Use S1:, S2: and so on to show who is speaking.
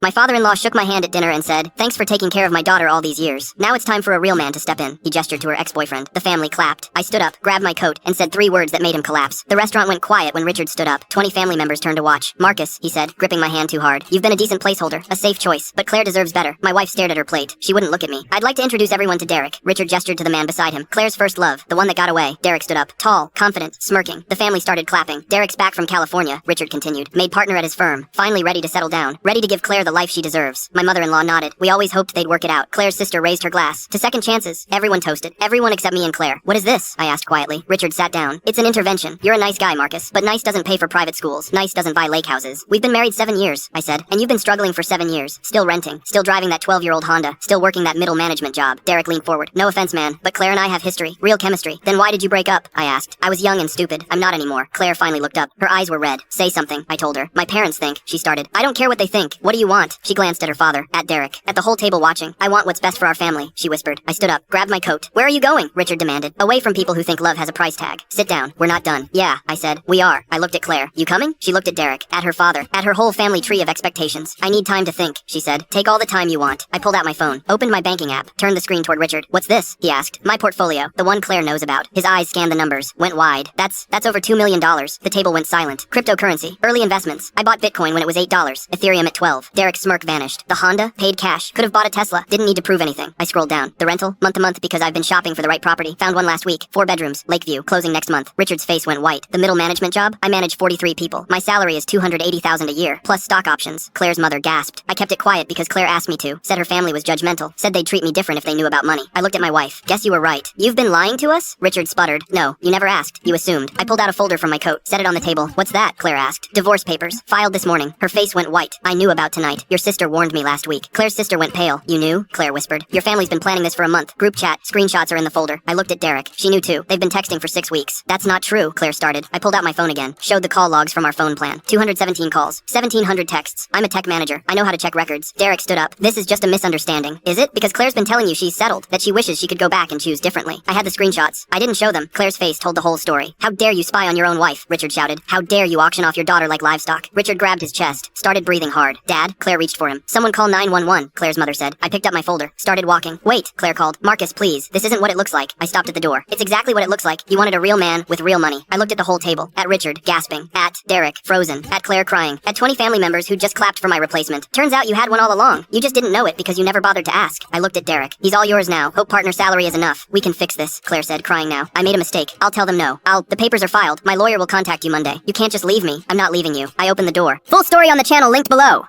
S1: My father-in-law shook my hand at dinner and said, "Thanks for taking care of my daughter all these years. Now it's time for a real man to step in." He gestured to her ex-boyfriend. The family clapped. I stood up, grabbed my coat, and said 3 words that made him collapse. The restaurant went quiet when Richard stood up. 20 family members turned to watch. "Marcus," he said, gripping my hand too hard. "You've been a decent placeholder, a safe choice, but Claire deserves better." My wife stared at her plate. She wouldn't look at me. "I'd like to introduce everyone to Derek." Richard gestured to the man beside him. "Claire's first love, the one that got away." Derek stood up, tall, confident, smirking. The family started clapping. "Derek's back from California," Richard continued. "Made partner at his firm. Finally ready to settle down. Ready to give Claire the life she deserves." My mother-in-law nodded. "We always hoped they'd work it out." Claire's sister raised her glass. "To second chances." Everyone toasted. Everyone except me and Claire. "What is this?" I asked quietly. Richard sat down. "It's an intervention. You're a nice guy, Marcus. But nice doesn't pay for private schools. Nice doesn't buy lake houses. We've been married 7 years," I said. "And you've been struggling for 7 years. Still renting. Still driving that 12-year-old Honda. Still working that middle management job." Derek leaned forward. "No offense, man, but Claire and I have history. Real chemistry." "Then why did you break up?" I asked. "I was young and stupid. I'm not anymore." Claire finally looked up. Her eyes were red. "Say something," I told her. "My parents think," she started. "I don't care what they think. What do you want?" She glanced at her father, at Derek, at the whole table watching. "I want what's best for our family," she whispered. I stood up, grabbed my coat. "Where are you going?" Richard demanded. "Away from people who think love has a price tag. Sit down. We're not done." "Yeah," I said. "We are." I looked at Claire. "You coming?" She looked at Derek, at her father, at her whole family tree of expectations. "I need time to think," she said. "Take all the time you want." I pulled out my phone, opened my banking app, turned the screen toward Richard. "What's this?" he asked. "My portfolio, the one Claire knows about." His eyes scanned the numbers, went wide. That's over $2 million. The table went silent. "Cryptocurrency, early investments. I bought Bitcoin when it was $8, Ethereum at 12. Derek's smirk vanished. "The Honda? Paid cash. Could have bought a Tesla. Didn't need to prove anything." I scrolled down. "The rental? Month to month because I've been shopping for the right property. Found one last week. 4 bedrooms. Lakeview. Closing next month." Richard's face went white. "The middle management job? I manage 43 people. My salary is $280,000 a year, plus stock options." Claire's mother gasped. I kept it quiet because Claire asked me to. Said her family was judgmental. Said they'd treat me different if they knew about money. I looked at my wife. "Guess you were right." "You've been lying to us?" Richard sputtered. "No, you never asked. You assumed." I pulled out a folder from my coat. Set it on the table. "What's that?" Claire asked. "Divorce papers. Filed this morning." Her face went white. "I knew about tonight. Your sister warned me last week." Claire's sister went pale. "You knew?" Claire whispered. "Your family's been planning this for a month. Group chat. Screenshots are in the folder." I looked at Derek. "She knew too. They've been texting for 6 weeks." "That's not true," Claire started. I pulled out my phone again. Showed the call logs from our phone plan. 217 calls. 1,700 texts. I'm a tech manager. I know how to check records. Derek stood up. "This is just a misunderstanding." "Is it? Because Claire's been telling you she's settled. That she wishes she could go back and choose differently." I had the screenshots. I didn't show them. Claire's face told the whole story. "How dare you spy on your own wife?" Richard shouted. "How dare you auction off your daughter like livestock?" Richard grabbed his chest. Started breathing hard. "Dad?" Claire reached for him. "Someone call 911, Claire's mother said. I picked up my folder. Started walking. "Wait," Claire called. "Marcus, please. This isn't what it looks like." I stopped at the door. "It's exactly what it looks like. You wanted a real man with real money." I looked at the whole table. At Richard, gasping. At Derek, frozen. At Claire, crying. At 20 family members who just clapped for my replacement. "Turns out you had one all along. You just didn't know it because you never bothered to ask." I looked at Derek. "He's all yours now. Hope partner salary is enough. We can fix this," Claire said, crying now. "I made a mistake. I'll tell them no. The papers are filed. My lawyer will contact you Monday. You can't just leave me. I'm not leaving you." I opened the door. Full story on the channel linked below.